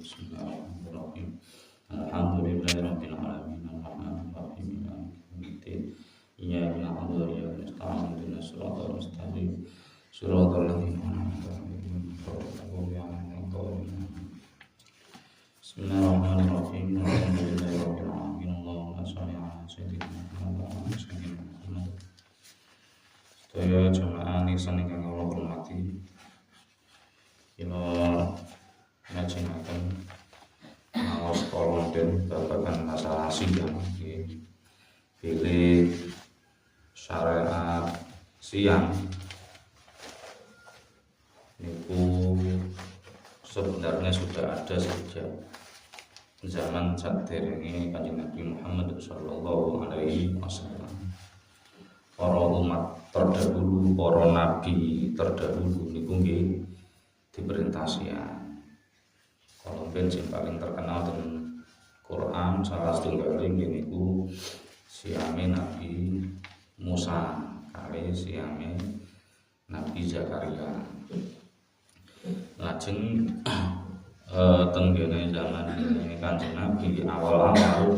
Bismillahirrahmanirrahim. Alhamdulillahirabbil alamin. Arrahmanir rahim. Maliki yaumiddin. Iyyaka na'budu wa iyyaka nasta'in. Ihdinas siratal mustaqim. Siratal ladzina an'amta 'alaihim ghairil maghdubi 'alaihim. Bismillahirrahmanirrahim. Alhamdulillahirabbil alamin. Allahumma shalli 'ala sayyidina Muhammad wa 'ala sayyidina Muhammad. Sedaya jamaah nisan ingkang kula hormati. Kula ngajengaken maos konten babagan masalah siang nggih. Pilih syariat siang niku sebenarnya sudah ada sejak zaman saderenge Kanjeng Nabi Muhammad sallallahu alaihi wasallam. Para umat terdahulu, para nabi terdahulu niku nggih diperintah siang. Kalau sing paling terkenal dengan Quran salah setunggaling niku siame Nabi Musa kali siame Nabi Zakaria. Lajeng tenggene zaman ini Kanjeng Nabi awal-awal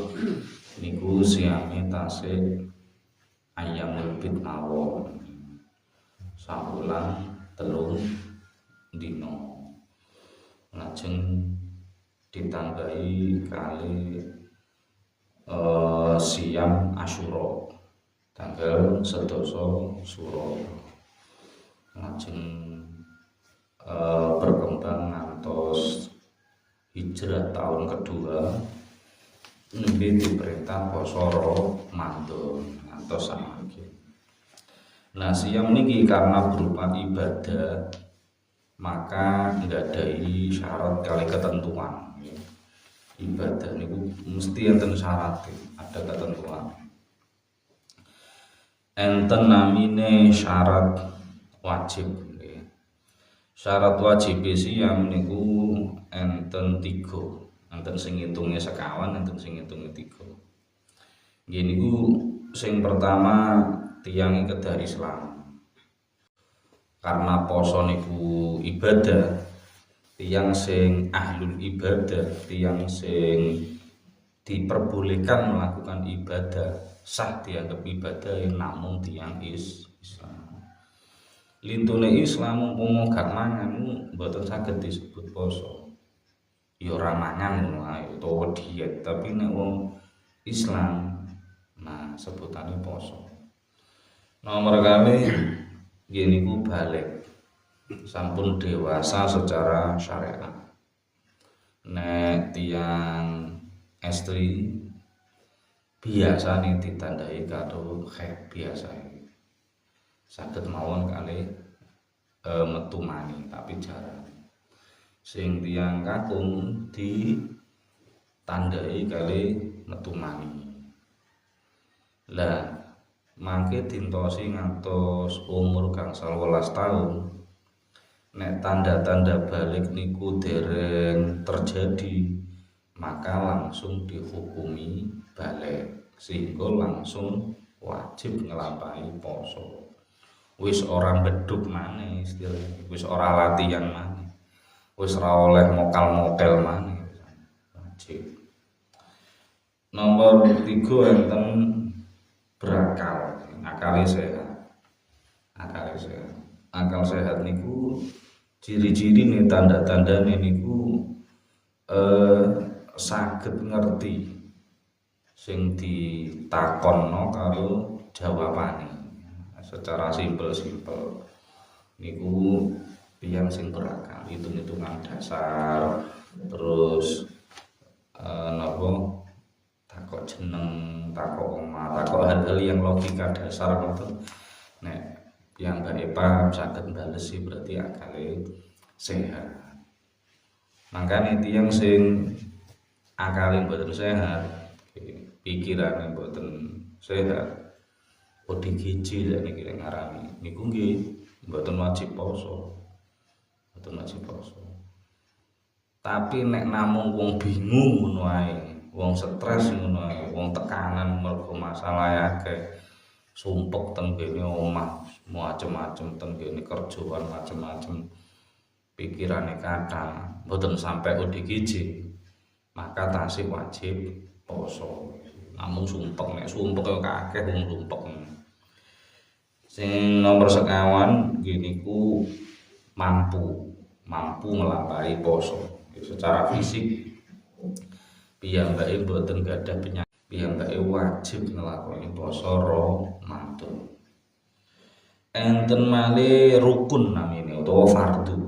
niku siame tasih ayamul bid awon sabulan telung dino. Lajeng ditambahi kali siam Asyura tanggal 11 Suro. Lajeng berkembang ngantos hijrah tahun kedua nggih diperintah poso Ramadan ngantos saiki. Nah, siam niki karena berupa ibadah maka nggadahi syarat kali ketentuan. Ibadah niku mesti enten syarat, ada ketentuan. Enten namine syarat wajib. Syarat wajib siam niku enten 3. Enten sing ngitunge sekawan, enten sing ngitunge 3. Nggih niku sing pertama tiyang kedah Islam. Karena poso niku ibadah, tiyang sing ahlul ibadah, tiyang sing diperbolehkan melakukan ibadah sah dianggap ibadah namung tiyang Islam. Lintune Islam umpama gak mangan mboten saged disebut poso. Ya ora mangan ngono ae utawa diet, tapi nek wong Islam nah sebutane poso. Nomor kali gini ku balik sampun dewasa secara syariat. Nek tiang istri biasa nih ditandai kado haid biasa saged mawon kali metu mani tapi jarang. Sing tiang kakung ditandai kali metu mani. Lah mangke dintosi ngantos umur gangsal 12 tahun. Nek tanda-tanda balik niku dereng terjadi, maka langsung dihukumi balik sehingga langsung wajib ngelampahi poso. Wis ora beduk maneh istilahnya, wis ora latihan maneh, wis ora oleh mokal-mokel maneh, wajib. Nomor 3 enten berakal, akal sehat. Akal sehat niku ciri-ciri nih tanda-tanda niku saged ngerti sing ditakonno karo jawabane secara simpel niku tiyang sing berakal, hitung-hitungan dasar, terus napa takok jeneng, takok omah, takok hal-hal yang logika dasar ngoten. Nek yang gak paham saged balesi berarti akale sehat. Makanya tiyang sing akale mboten sehat, pikirane mboten sehat, odi giji lek niki ngarani niku nggih mboten wajib poso. Mboten wajib poso. Tapi nek namung wong bingung ngono ae, wong stres ngono ae, wong tekanan mergo masalah akeh, sumpek teng kene omah macem-macem teng kene kerjaan macem-macem pikirane kathah, mboten sampai ODGJ, maka tasih wajib poso. Namung sumpek, nek sumpek yo akeh wong sumpek. Sing nomor sekawan giniku mampu ngelampahi poso. Secara fisik piyambake mboten gadah penyakit, piyambake wajib nglakoni poso Ramadan. Enten malih rukun namine utawa fardu.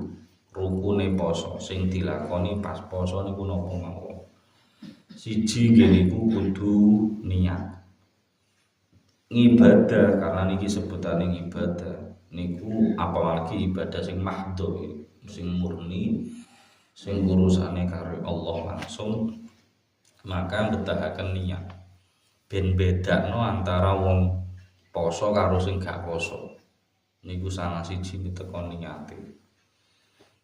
Rukune poso sing dilakoni pas poso niku napa mawon. Siji niku kudu niat ibadah, karena niki sebutane ibadah niku apalagi ibadah sing mahdho, sing murni, sing urusane karo Allah langsung, maka mbetahaken niat ben bedakno antara wong poso karo sing gak poso. Niku salah siji teko niate.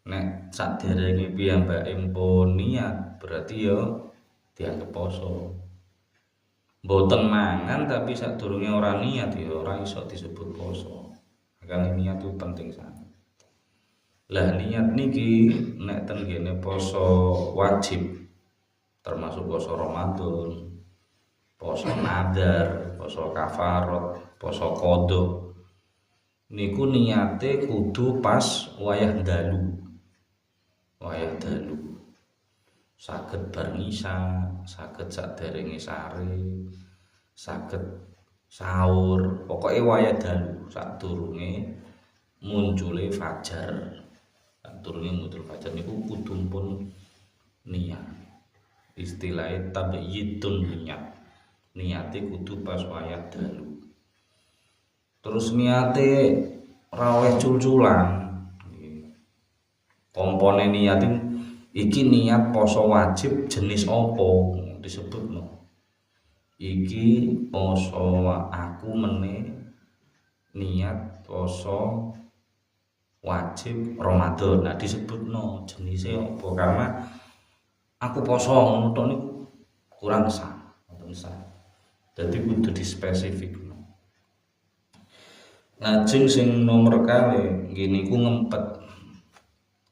Nek saderenge piyambake mpun niat berarti yo dianggep poso. Mboten mangan tapi sadurunge ora niat ya ora iso disebut poso. Makane niat itu penting sangat. Lah niat niki nek ten kene poso wajib termasuk poso Ramadan, poso nadar, poso kafarat, poso qadha. Niku niate kudu pas wayah dalu. Wayah dalu. Saged bar ngisa, saged saderenge sare, saged sahur, pokoke wayah dalu sadurunge muncule fajar. Sadurunge muncul fajar niku kudu pun niat. Istilahé tabyidun niat. Niate kudu pas wayah dalu. Terus niate ora oleh cul-culan. Komponen niat iki niat poso wajib jenis opo disebutno. Iki poso aku meneh niat poso wajib Ramadan. Nah disebutno jenise opo karena aku poso ngono tok niku kurang sah, mboten sah. Dadi kudu dispesifikno. Lajeng sing nomor kali ngene ku ngempet.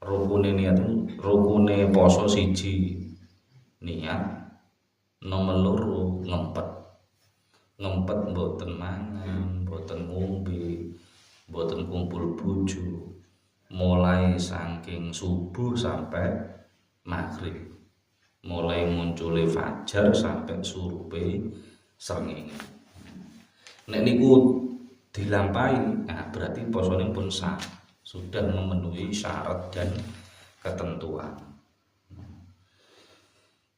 Rukune niat rukune poso siji niat, nomor loro ngempet mboten mangan, mboten ngombe, mboten kumpul bojo mulai saking subuh sampai maghrib, mulai muncule fajar sampai surupe srengenge. Nek niku dilampahi, nah berarti posone pun sah, sudah memenuhi syarat dan ketentuan.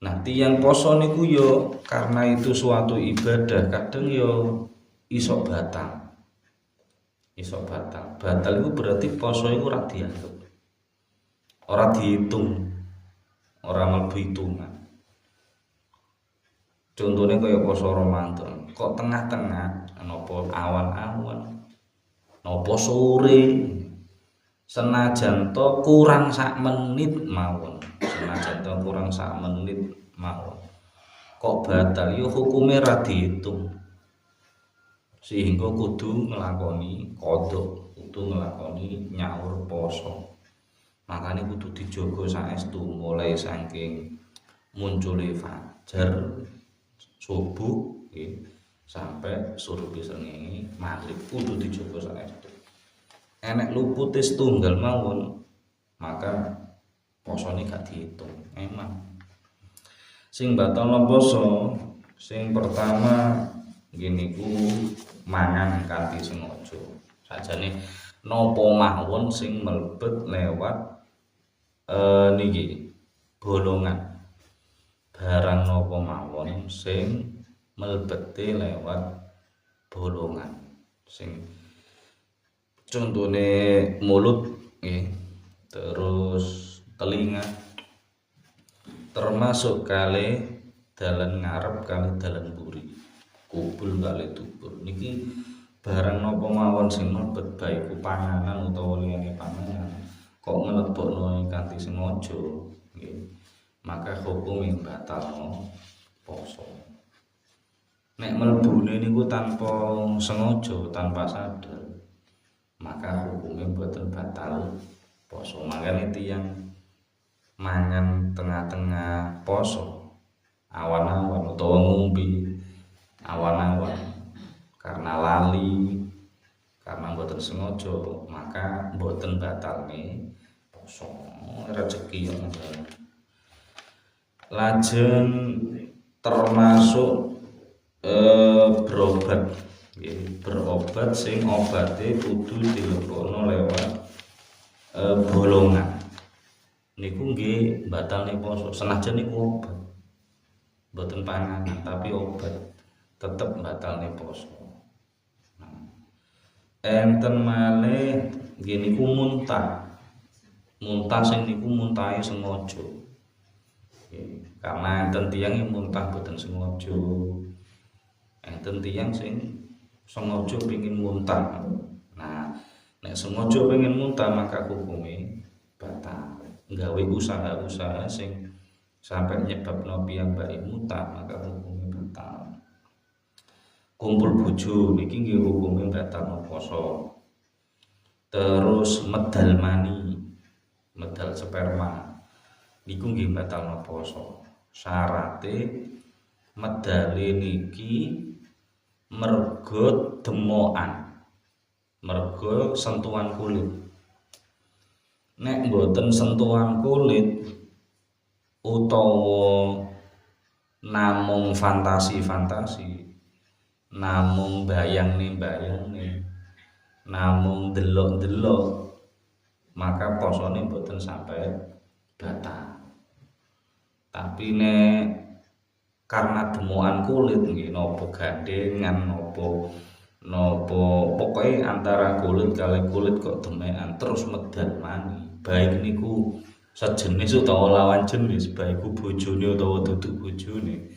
Nah, tiyang poso niku yo karena itu suatu ibadah, kadang yo iso batal. Iso batal. Batal itu berarti poso iku ora dianggep. Ora dihitung. Ora mlebu hitungan. Contohnya kaya poso Ramadan, kok tengah-tengah napa awan-awan, napa sore, senajan to kurang sak menit mawon, senajan to kurang sak menit mawon, kok batal yo hukume ra diitung, sehingga kudu nglakoni qadha, kudu nglakoni nyaur poso. Makane kudu dijogo saestu mulai saking muncule fajar subuh sampai surupe srengenge maghrib kudu dijogo saestu. Enek lupute setunggal mawon maka posone gak dihitung. Memang sing batal poso sing pertama gini ku mangan kanthi sengaja. Sajane napa mawon sing mlebet lewat niki bolongan, barang napa mawon sing mlebete lewat bolongan, sing contone mulut terus telinga, termasuk kali dalan ngarep kali dalan buri, kubul kali dubur niki barang napa mawon sing mlebet baik panganan utawa liyane panganan kok mlebokno kanthi sengaja nggih, maka hukume batalno poso. Nek mlebune niku tanpa sengaja, tanpa sadar, maka hukumnya mboten batal poso. Makanya tiyang mangan tengah-tengah poso awan-awan utawa ngombe awan-awan karena lali, karena mboten sengaja, maka mboten batalne poso. Rezeki yang lajeng termasuk berobat, berobat sing obate kudu dilebokno lewat bolongan. Niku nggih batalne poso. Senajan niku obat, mboten panganan tapi obat, tetep batalne poso. Enten malih nggih niku muntah. Muntah sing niku muntahe sengaja. Karena enten tiyang yang muntah boten sengaja. Enten tiyang sing sengaja pengin muntah. Nah, nek sengaja pengin muntah maka hukume batal. Nggawe usaha-usaha sing sampai nyebabno piyambake muntah maka hukume batal. Kumpul bojo niki nggih hukume batal poso. Terus medal mani, medal sperma niku nggih batal poso. Syarate medale niki mergo demokan, mergo sentuhan kulit. Nek mboten sentuhan kulit utawa namung fantasi-fantasi, namung bayang-bayang, namung delok-delok, maka posone mboten sampai batal. Tapi nek karena demokan kulit nggih napa gandengan napa pokoke antara kulit kali kulit kok demekan terus medal mani, baik niku sejenis utawa lawan jenis, baik ku bojone utawa duduk bojone,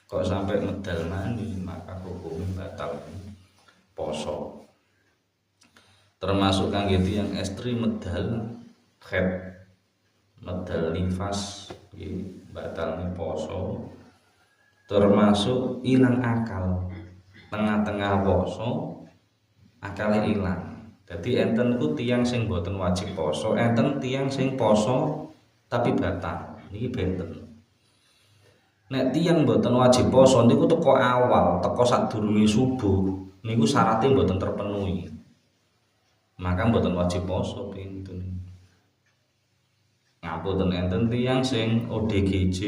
kok sampai medal mani maka hukum batal poso. Termasuk kangge tiyang estri medal haid, medal nifas nggih batalne poso. Termasuk ilang akal tengah-tengah poso, akale ilang. Jadi enten ku tiyang sing boten wajib poso, enten tiyang sing poso tapi batal. Niki benten. Nek tiyang boten wajib poso niku teko awal, teko sadurunge subuh, niku syaratnya boten terpenuhi. Maka boten wajib poso pinten. Ngapunten enten tiyang sing ODGJ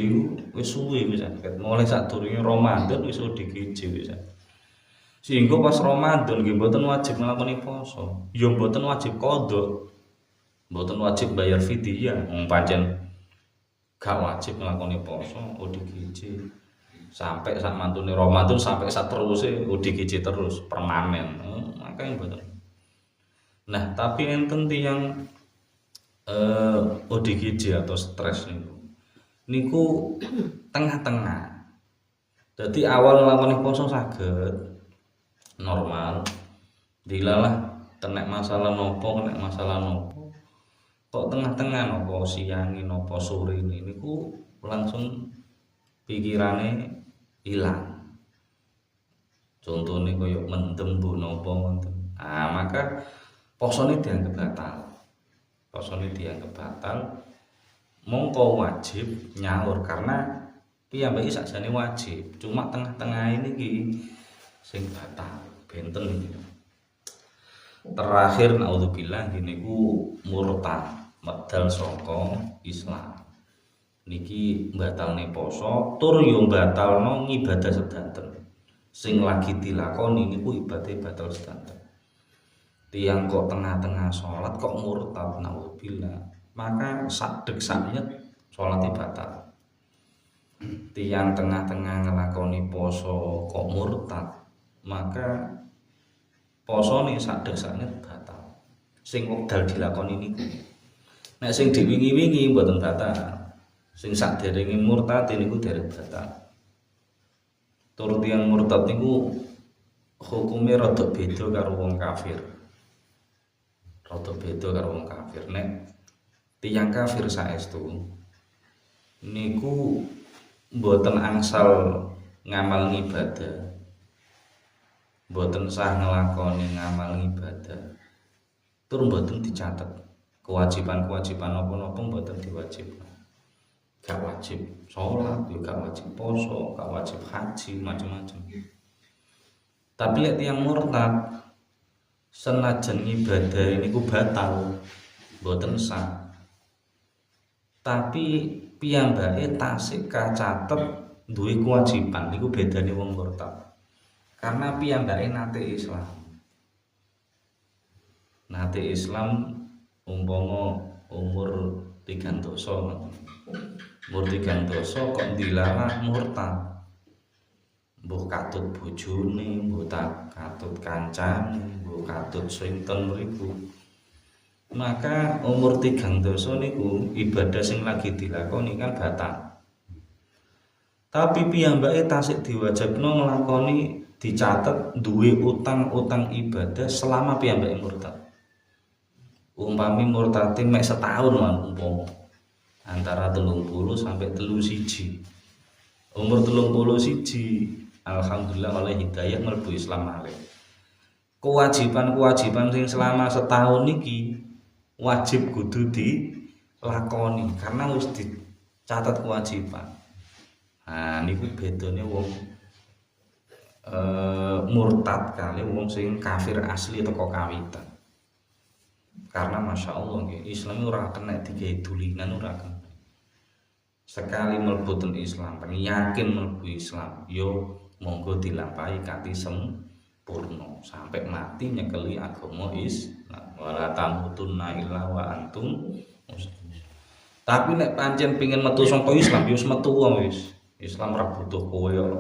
wis suwe wis mulai sadurunge Ramadan wis ODGJ wis. Sehingga pas Ramadan nggih mboten wajib nglakoni poso, ya mboten wajib qadha, mboten wajib bayar fidyah, pancen gak wajib nglakoni poso ODGJ. Sampai sak mantune Ramadan sampai sak teruse ODGJ terus permanen. Makanya mboten. Nah, tapi enten tiyang ODGJ atau stres niku tengah-tengah. Jadi awal nglakoni poso saged normal, dilalah tenek masalah nopo, nek masalah nopo kok tengah-tengah nopo siangi nopo sore niku langsung pikirane ilang. Contohnya koyo mendem bu nopo ngoten. Maka posone dianggap batal. Posone dianggap batal. Mongko wajib nyaur karena piyambake sakjane wajib, cuma tengah-tengah ini ki sing batal benten iki. Terakhir naudzubillah niku murtad, medal saka Islam. Niki batalne poso, tur yo batalno ngibadah sedanten. Sing lagi dilakoni niku ibadah batal sedanten. Tiang kok tengah-tengah sholat kok murtad naudzubillah, maka sadek saknyet sholatnya batal. Tiang tengah-tengah ngelakoni poso kok murtad, maka posone sadek saknyet batal. Sing wekdal dilakoni niku. Nek sing diwingi-wingi mboten batal. Sing saderenge murtad niku dereng batal. Tur tiyang murtad niku hukume rada beda karo wong kafir. Rada beda karo wong kafir. Nek tiyang kafir saestu niku mboten angsal ngamal ibadah, mboten sah nglakoni ngamal ibadah, tur mboten dicatet. kewajiban-kewajiban napa-napa mboten diwajibkan. Gak wajib sholat, gak wajib poso, gak wajib haji, macam-macam. Tapi lek tiyang murtad senajan ibadah niku batal, mboten sah. Tapi piyambake tasih kacatet duwe kewajiban niku bedane wong murtad. Karena piyambake nate Islam. Nate Islam umpama umur 3 dosa. Umur 3 dosa kok dilarang murtad. Mbuh katut bojone, mbuh katut kancane, mbuh katut sinten mriku. Maka umur 3 dosa niku ibadah sing lagi dilakoni kan batal. Tapi piyambake tasik diwajibno nglakoni dicatet duwe utang-utang ibadah selama piyambake murtad. Umpami murtate mek setahun man umpama antara 30 sampai 31. Umur 31 alhamdulillah oleh hidayah mlebu Islam malih. Kewajiban-kewajiban sing selama setahun niki wajib kudu dilakoni karena wis dicatat kewajiban. Nah niku bedane wong murtad kali wong sing kafir asli teko kawitan. Karena masya Allah Islam ora kena digawe dulinan, ora kena. Sekali mlebu Islam, yakin mlebu Islam, yo monggo dilampahi kanthi sempurna sampai mati nyekeli agama Islam. Wala tamutunna illa wa antum muslimun. Tapi nek pancen pengin metu saka Islam yo wis metu wis. Islam ora butuh kowe yo.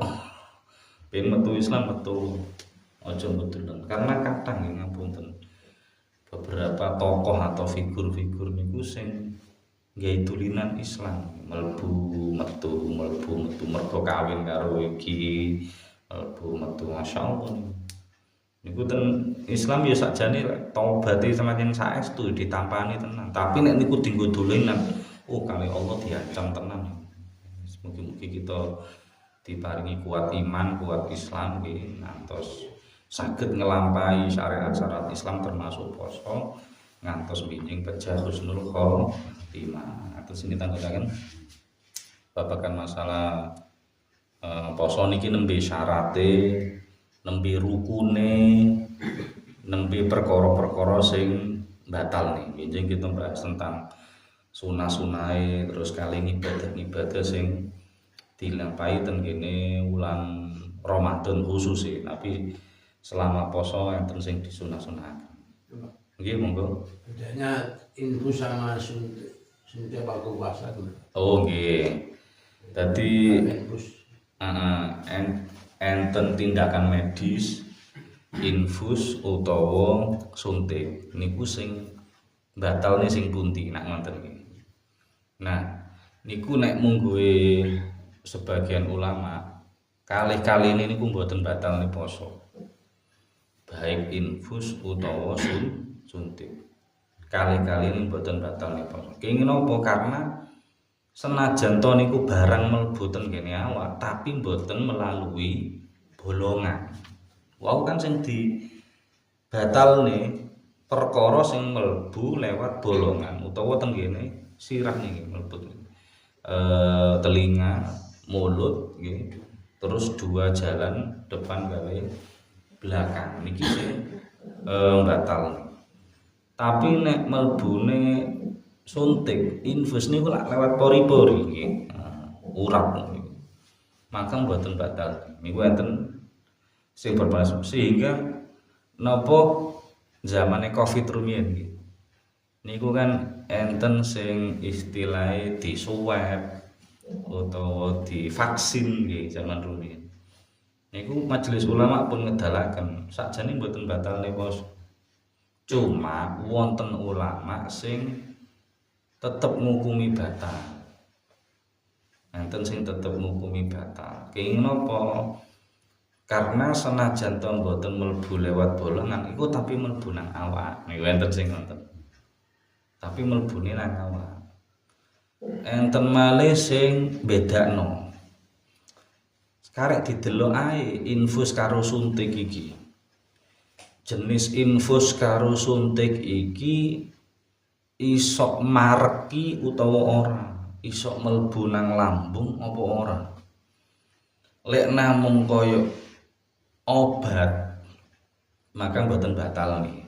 Pengen metu Islam metu. Aja betulan. Karena kadang nggih ngapunten. Beberapa tokoh atau figur-figur niku sing gawe tulinan Islam mlebu metu mergo kawin karo iki mlebu metu masyaallah niku ten Islam ya sakjane taubate semakin saestu ditampani tenan tapi nek niku dienggo dolanan kali Allah diancam tenan. Mugi-mugi kita diparingi kuat iman, kuat Islam nggih ngantos saged ngelampahi syariat-syariat Islam termasuk poso ngantos binjing pejah husnul khotimah. Atus ini tanggungan babakan masalah poso niki nembe syarate, nembe rukune, nembe perkara-perkara sing batal nih. Binjing kita bahas tentang sunah-sunahe terus kali ibadah-ibadah sing dilampahi ten kene wulan Ramadan khusus tapi selama poso enten sing disunah-sunahaken. Nggih monggo. Bedanya infus sama suntik waktu puasa itu. Oh nggih. Dadi Infus. Enten tindakan medis infus utawa suntik niku sing batalne sing pundi nak ngoten iki. Nah, niku nek mungguhe sebagian ulama kalih-kali niku mboten batalne poso. Baik infus utawa suntik kali-kali ini mboten batal nih poso. Kenging napa karena senajan to niku barang mlebu ten kene awak tapi mboten melalui bolongan. Wau kan sing di batalne perkara sing mlebu lewat bolongan utawa ten kene sirah niki mlebu telinga, mulut nggih. Terus 2 jalan depan gawe belakang niki sing batal. Tapi nek mlebune suntik infus niku lak lewat pori-pori nggih. Urat niku. Maka mboten batal. Niku enten sing bermaksud sehingga napa zamane Covid rumiyin nggih. Niku kan enten sing istilahé disuwep utawa divaksin nggih zaman rumiyin. Niku majelis ulama pun ngedalaken sakjane mboten batalne poso. Cuma wonten ulama sing tetep ngukumi batal. Enten sing tetep ngukumi batal. Kenging napa? Karena senajan to mboten mlebu lewat bolongan iku tapi mlebu nang awak. Niku enten sing ngoten. Tapi mlebune nang awak. Enten malih sing bedakno. Karek didelok ae infus karo suntik iki. Jenis infus karo suntik iki iso mareki utawa ora, iso mlebu nang lambung apa ora. Lek namung kaya obat maka mboten batal nih.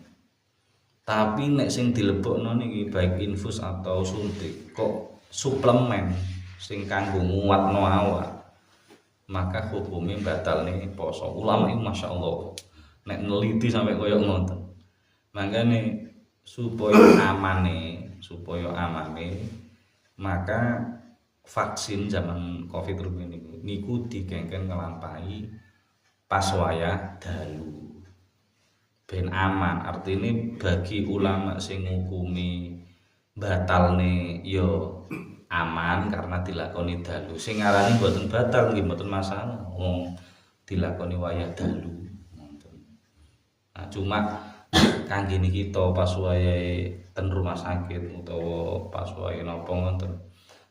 Tapi nek sing dilebokno niki baik infus atau suntik kok suplemen sing kanggo nguatno awak, maka hukumnya batal nih poso. Ulama itu masya Allah nek neliti sampai koyo ngoten. Makanya supaya amane maka vaksin zaman Covid niku dikengken ngelampahi pas wayah dalu. Ben aman, artinya bagi ulama sing ngukumi batalne yo aman karena dilakoni dalu. Sing ngarani mboten batal nggih mboten masalah wong dilakoni wayah dalu. Nah, cuma kangge kita pas wayahe ten rumah sakit utawa pas wayahe napa ngoten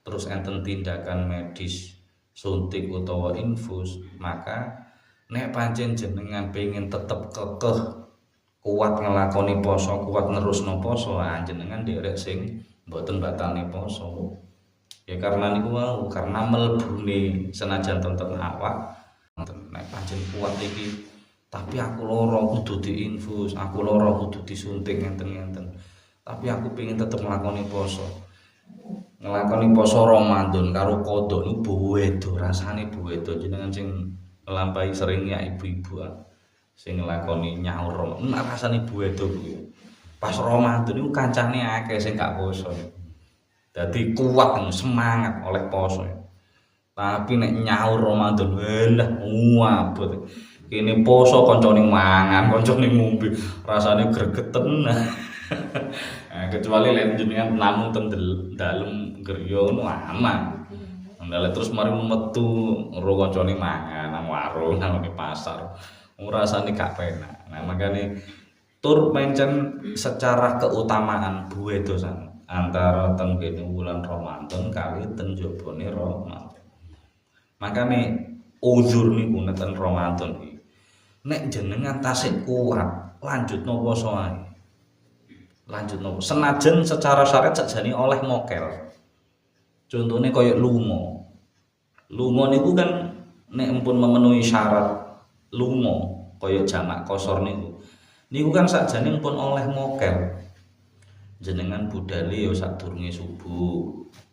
terus enten tindakan medis suntik utawa infus, maka nek pancen jenengan pengen tetep kekeh kuat ngelakoni poso, kuat nerusno poso, jenengan derek sing mboten batalne poso. Ya karena niku wau, karena melebune senajan tonton awak, nek pancen kuat iki, tapi aku lara kudu diinfus, aku lara kudu disuntik ngenten-ngenten. Tapi aku pengen tetep nglakoni poso. Nglakoni poso Ramadan karo kodok niku beda, rasane beda jenengan sing nglampahi sering ya ibu-ibu. Sing nglakoni nyaur rasane beda kuwi. Pas Ramadan niku kancane akeh sing gak poso. Dadi kuat semangat oleh poso. Tapi nek nyaur Ramadan lah abot. Kene poso kancane mangan, kancane ngombe, rasane gregeten. Nah, kecuali lek jenengan namung teng dalem griya ngono aman. Ndale terus mari metu karo kancane mangan nang warung nang pasar. Rasane gak penak. Nah, makanya tur mencen secara keutamaan buedosan antara ten kene wulan Ramadan kali ten jabone Ramadan. Makane uzur niku neten Ramadan iki. Nek jenengan tasik kuat, lanjutno poso ae. Lanjutno. Senajan secara syariat sakjane oleh mokel. Contone kaya lunga. Lunga niku kan nek empun memenuhi syarat lunga kaya jamak kosor niku kan sakjane pun oleh mokel jenengan budale ya sadurunge subuh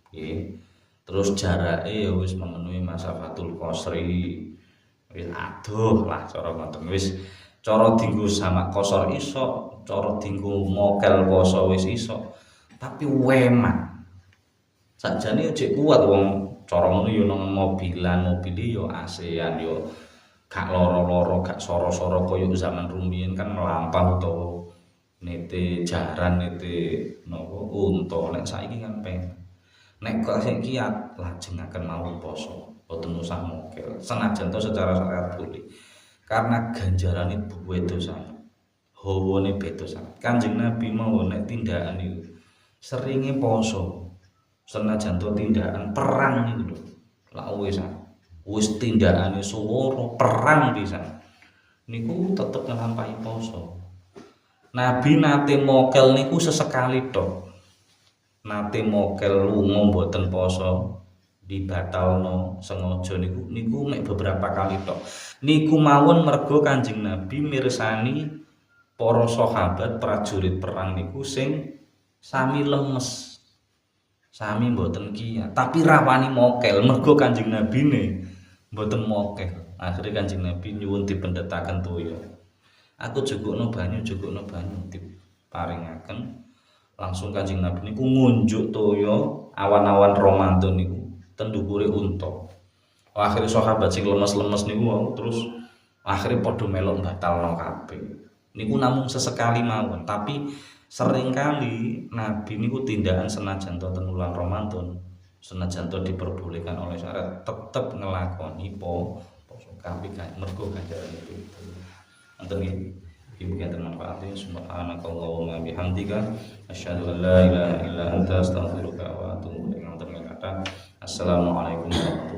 nggih terus jarake ya wis memenuhi masafatul qasri wis adoh lah cara ngoten wis cara dienggo jamak kosor iso cara dienggo mokel poso wis iso tapi weman sakjane jek kuat wong cara ngono ya nang mobil ya ASEAN ya gak loro-loro, gak soro-soro koyo zaman rumiyin kan melampah utawa nete jaran, nete nopo unta. Nek saiki kan pengen. Nek kok sing kiat lajengaken mawon poso, boten usah mokel. Senajan to secara syariat boleh. Karena ganjarane beda sangat. Hawane beda sangat. Kanjeng Nabi mawon nek tindakan niku seringe poso. Senajan to tindakan perang niku lho. Lah wis tindakane swara perang pisan niku tetep nglampahi poso. Nabi nate mokel niku sesekali tok. Nate mokel lunga mboten poso dibatalno sengaja niku mek beberapa kali tok. Niku mawon mergo Kanjeng Nabi mirsani para sahabat prajurit perang niku sing sami lemes. Sami mboten kiat, tapi rawani mokel mergo Kanjeng Nabine mboten mokel. Akhirnya Kanjeng Nabi nyuwun dipendhetaken toya. Aku jugukno banyu diparingaken. Langsung Kanjeng Nabi niku ngunjuk toya awan-awan Ramadan niku ten ndukure unta. Akhire sahabat sing lemes-lemes niku terus akhire padha melok batalno kabeh. Niku namung sesekali mawon, tapi seringkali Nabi niku tindakan senajan ten wulan Ramadan, senajan diperbolehkan oleh syariat tetep ngelakoni poso kabeh mergo ganjaran itu. Wonten nggih iki mungkin manfaatnya subhanakallahumma bihamdika asyhadu an la ilaha illa anta astaghfiruka wa atubu ilaik. Assalamualaikum warahmatullahi wabarakatuh.